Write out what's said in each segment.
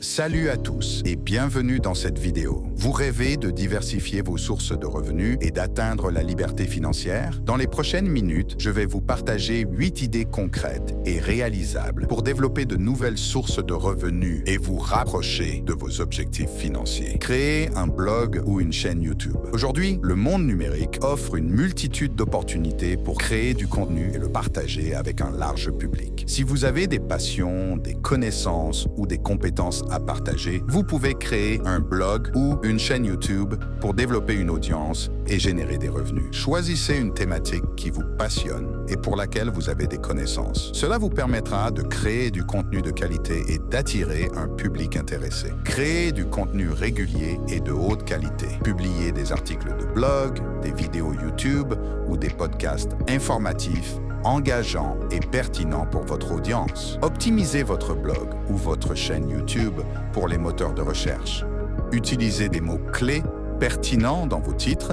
Salut à tous et bienvenue dans cette vidéo. Vous rêvez de diversifier vos sources de revenus et d'atteindre la liberté financière? Dans les prochaines minutes, je vais vous partager 8 idées concrètes et réalisables pour développer de nouvelles sources de revenus et vous rapprocher de vos objectifs financiers. Créez un blog ou une chaîne YouTube. Aujourd'hui, le monde numérique offre une multitude d'opportunités pour créer du contenu et le partager avec un large public. Si vous avez des passions, des connaissances ou des compétences à partager, vous pouvez créer un blog ou une chaîne YouTube pour développer une audience et générer des revenus. Choisissez une thématique qui vous passionne et pour laquelle vous avez des connaissances. Cela vous permettra de créer du contenu de qualité et d'attirer un public intéressé. Créez du contenu régulier et de haute qualité. Publiez des articles de blog, des vidéos YouTube ou des podcasts informatifs, engageant et pertinent pour votre audience. Optimisez votre blog ou votre chaîne YouTube pour les moteurs de recherche. Utilisez des mots-clés pertinents dans vos titres,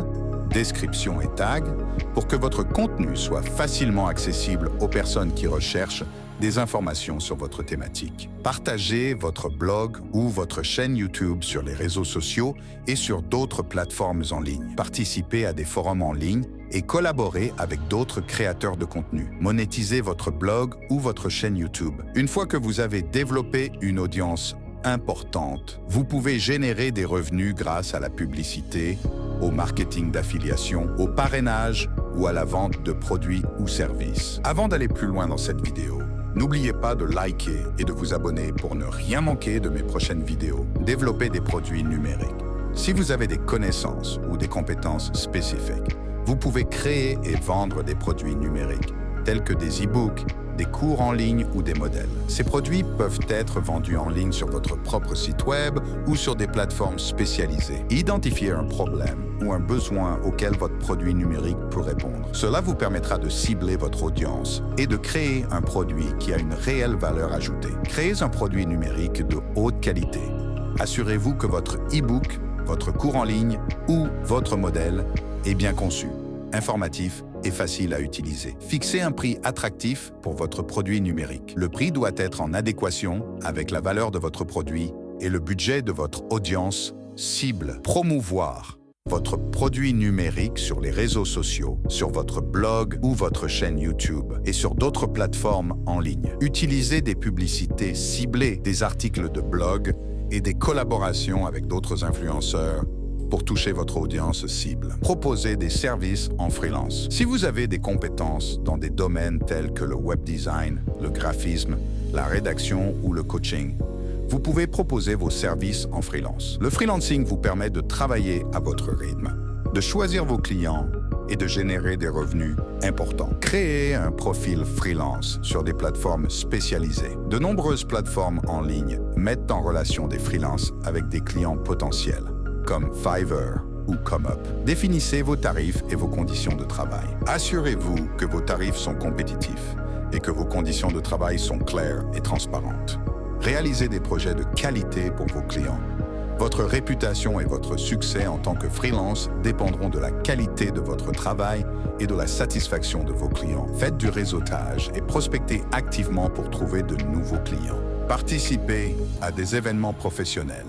descriptions et tags pour que votre contenu soit facilement accessible aux personnes qui recherchent des informations sur votre thématique. Partagez votre blog ou votre chaîne YouTube sur les réseaux sociaux et sur d'autres plateformes en ligne. Participez à des forums en ligne et collaborez avec d'autres créateurs de contenu. Monétisez votre blog ou votre chaîne YouTube. Une fois que vous avez développé une audience importante, vous pouvez générer des revenus grâce à la publicité, au marketing d'affiliation, au parrainage ou à la vente de produits ou services. Avant d'aller plus loin dans cette vidéo, n'oubliez pas de liker et de vous abonner pour ne rien manquer de mes prochaines vidéos. Développez des produits numériques. Si vous avez des connaissances ou des compétences spécifiques, vous pouvez créer et vendre des produits numériques, tels que des e-books, des cours en ligne ou des modèles. Ces produits peuvent être vendus en ligne sur votre propre site web ou sur des plateformes spécialisées. Identifiez un problème ou un besoin auquel votre produit numérique peut répondre. Cela vous permettra de cibler votre audience et de créer un produit qui a une réelle valeur ajoutée. Créez un produit numérique de haute qualité. Assurez-vous que votre e-book, votre cours en ligne ou votre modèle est bien conçu, informatif et facile à utiliser. Fixez un prix attractif pour votre produit numérique. Le prix doit être en adéquation avec la valeur de votre produit et le budget de votre audience cible. Promouvoir votre produit numérique sur les réseaux sociaux, sur votre blog ou votre chaîne YouTube et sur d'autres plateformes en ligne. Utilisez des publicités ciblées, des articles de blog et des collaborations avec d'autres influenceurs pour toucher votre audience cible. Proposez des services en freelance. Si vous avez des compétences dans des domaines tels que le web design, le graphisme, la rédaction ou le coaching, vous pouvez proposer vos services en freelance. Le freelancing vous permet de travailler à votre rythme, de choisir vos clients et de générer des revenus importants. Créez un profil freelance sur des plateformes spécialisées. De nombreuses plateformes en ligne mettent en relation des freelances avec des clients potentiels, comme Fiverr ou ComeUp. Définissez vos tarifs et vos conditions de travail. Assurez-vous que vos tarifs sont compétitifs et que vos conditions de travail sont claires et transparentes. Réalisez des projets de qualité pour vos clients. Votre réputation et votre succès en tant que freelance dépendront de la qualité de votre travail et de la satisfaction de vos clients. Faites du réseautage et prospectez activement pour trouver de nouveaux clients. Participez à des événements professionnels.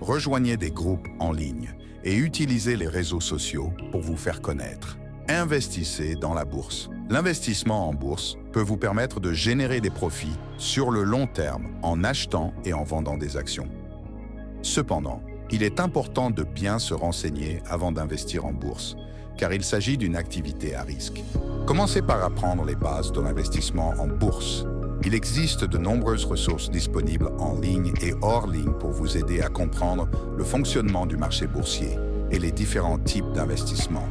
Rejoignez des groupes en ligne et utilisez les réseaux sociaux pour vous faire connaître. Investissez dans la bourse. L'investissement en bourse peut vous permettre de générer des profits sur le long terme en achetant et en vendant des actions. Cependant, il est important de bien se renseigner avant d'investir en bourse, car il s'agit d'une activité à risque. Commencez par apprendre les bases de l'investissement en bourse. Il existe de nombreuses ressources disponibles en ligne et hors ligne pour vous aider à comprendre le fonctionnement du marché boursier et les différents types d'investissements.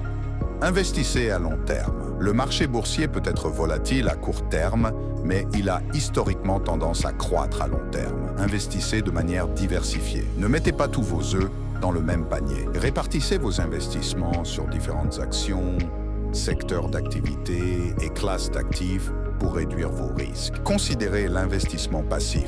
Investissez à long terme. Le marché boursier peut être volatile à court terme, mais il a historiquement tendance à croître à long terme. Investissez de manière diversifiée. Ne mettez pas tous vos œufs dans le même panier. Répartissez vos investissements sur différentes actions, secteurs d'activité et classes d'actifs pour réduire vos risques. Considérez l'investissement passif.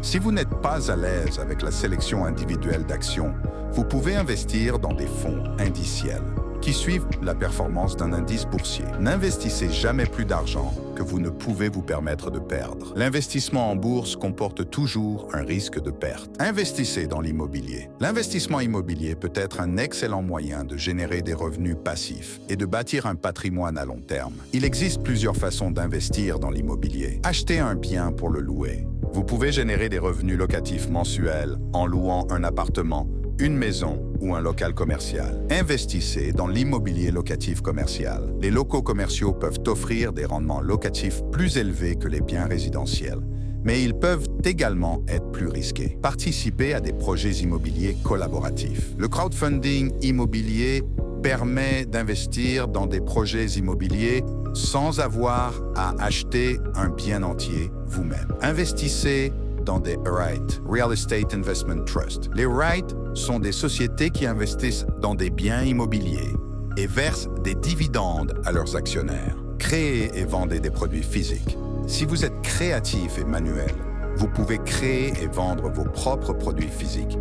Si vous n'êtes pas à l'aise avec la sélection individuelle d'actions, vous pouvez investir dans des fonds indiciels. qui suivent la performance d'un indice boursier. N'investissez jamais plus d'argent que vous ne pouvez vous permettre de perdre. L'investissement en bourse comporte toujours un risque de perte. Investissez dans l'immobilier. L'investissement immobilier peut être un excellent moyen de générer des revenus passifs et de bâtir un patrimoine à long terme. Il existe plusieurs façons d'investir dans l'immobilier. Achetez un bien pour le louer. Vous pouvez générer des revenus locatifs mensuels en louant un appartement, une maison ou un local commercial. Investissez dans l'immobilier locatif commercial. Les locaux commerciaux peuvent offrir des rendements locatifs plus élevés que les biens résidentiels, mais ils peuvent également être plus risqués. Participez à des projets immobiliers collaboratifs. Le crowdfunding immobilier permet d'investir dans des projets immobiliers sans avoir à acheter un bien entier vous-même. Investissez dans des REIT, Real Estate Investment Trust. Les REIT sont des sociétés qui investissent dans des biens immobiliers et versent des dividendes à leurs actionnaires. Créez et vendez des produits physiques. Si vous êtes créatif et manuel, vous pouvez créer et vendre vos propres produits physiques.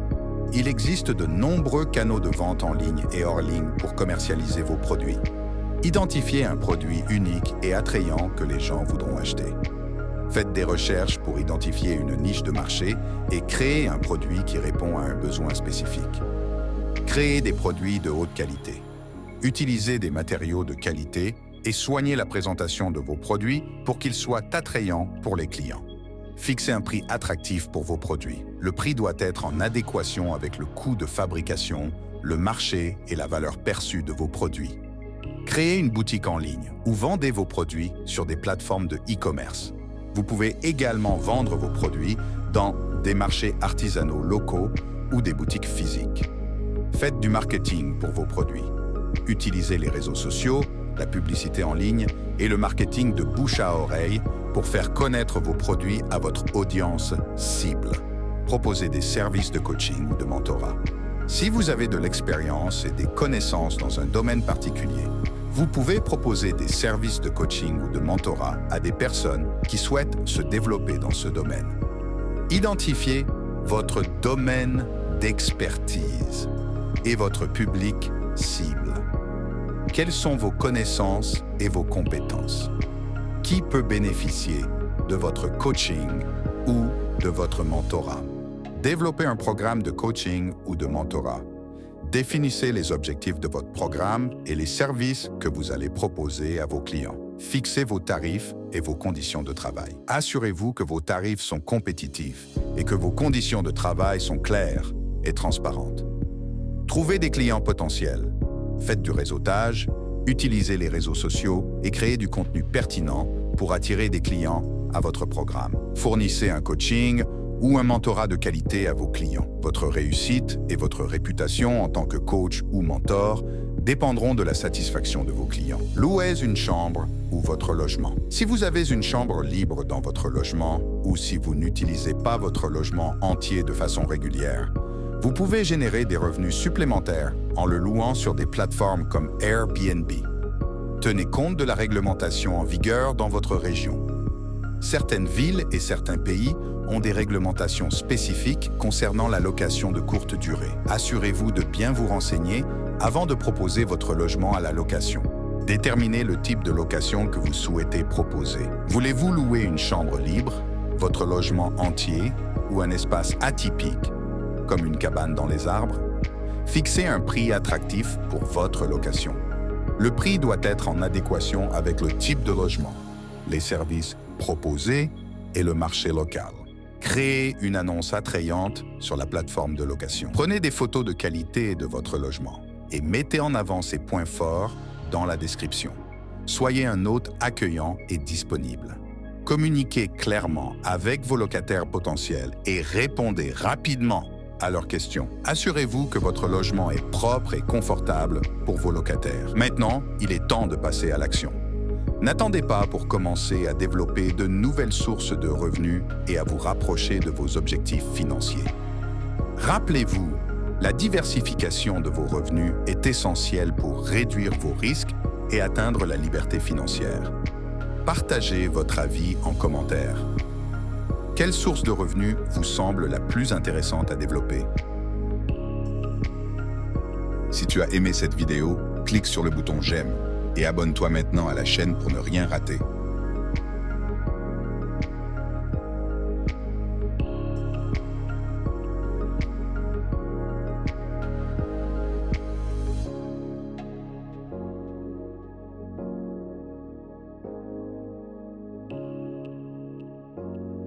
Il existe de nombreux canaux de vente en ligne et hors ligne pour commercialiser vos produits. Identifiez un produit unique et attrayant que les gens voudront acheter. Faites des recherches pour identifier une niche de marché et créez un produit qui répond à un besoin spécifique. Créez des produits de haute qualité. Utilisez des matériaux de qualité et soignez la présentation de vos produits pour qu'ils soient attrayants pour les clients. Fixez un prix attractif pour vos produits. Le prix doit être en adéquation avec le coût de fabrication, le marché et la valeur perçue de vos produits. Créez une boutique en ligne ou vendez vos produits sur des plateformes de e-commerce. Vous pouvez également vendre vos produits dans des marchés artisanaux locaux ou des boutiques physiques. Faites du marketing pour vos produits. Utilisez les réseaux sociaux, la publicité en ligne et le marketing de bouche à oreille pour faire connaître vos produits à votre audience cible. Proposez des services de coaching ou de mentorat. Si vous avez de l'expérience et des connaissances dans un domaine particulier, vous pouvez proposer des services de coaching ou de mentorat à des personnes qui souhaitent se développer dans ce domaine. Identifiez votre domaine d'expertise et votre public cible. Quelles sont vos connaissances et vos compétences? Qui peut bénéficier de votre coaching ou de votre mentorat? Développez un programme de coaching ou de mentorat. Définissez les objectifs de votre programme et les services que vous allez proposer à vos clients. Fixez vos tarifs et vos conditions de travail. Assurez-vous que vos tarifs sont compétitifs et que vos conditions de travail sont claires et transparentes. Trouvez des clients potentiels. Faites du réseautage, utilisez les réseaux sociaux et créez du contenu pertinent pour attirer des clients à votre programme. Fournissez un coaching ou un mentorat de qualité à vos clients. Votre réussite et votre réputation en tant que coach ou mentor dépendront de la satisfaction de vos clients. Louez une chambre ou votre logement. Si vous avez une chambre libre dans votre logement ou si vous n'utilisez pas votre logement entier de façon régulière, vous pouvez générer des revenus supplémentaires en le louant sur des plateformes comme Airbnb. Tenez compte de la réglementation en vigueur dans votre région. Certaines villes et certains pays ont des réglementations spécifiques concernant la location de courte durée. Assurez-vous de bien vous renseigner avant de proposer votre logement à la location. Déterminez le type de location que vous souhaitez proposer. Voulez-vous louer une chambre libre, votre logement entier ou un espace atypique, comme une cabane dans les arbres? Fixez un prix attractif pour votre location. Le prix doit être en adéquation avec le type de logement, les services proposés et le marché local. Créez une annonce attrayante sur la plateforme de location. Prenez des photos de qualité de votre logement et mettez en avant ces points forts dans la description. Soyez un hôte accueillant et disponible. Communiquez clairement avec vos locataires potentiels et répondez rapidement à leurs questions. Assurez-vous que votre logement est propre et confortable pour vos locataires. Maintenant, il est temps de passer à l'action. N'attendez pas pour commencer à développer de nouvelles sources de revenus et à vous rapprocher de vos objectifs financiers. Rappelez-vous, la diversification de vos revenus est essentielle pour réduire vos risques et atteindre la liberté financière. Partagez votre avis en commentaire. Quelle source de revenus vous semble la plus intéressante à développer? Si tu as aimé cette vidéo, clique sur le bouton j'aime et abonne-toi maintenant à la chaîne pour ne rien rater.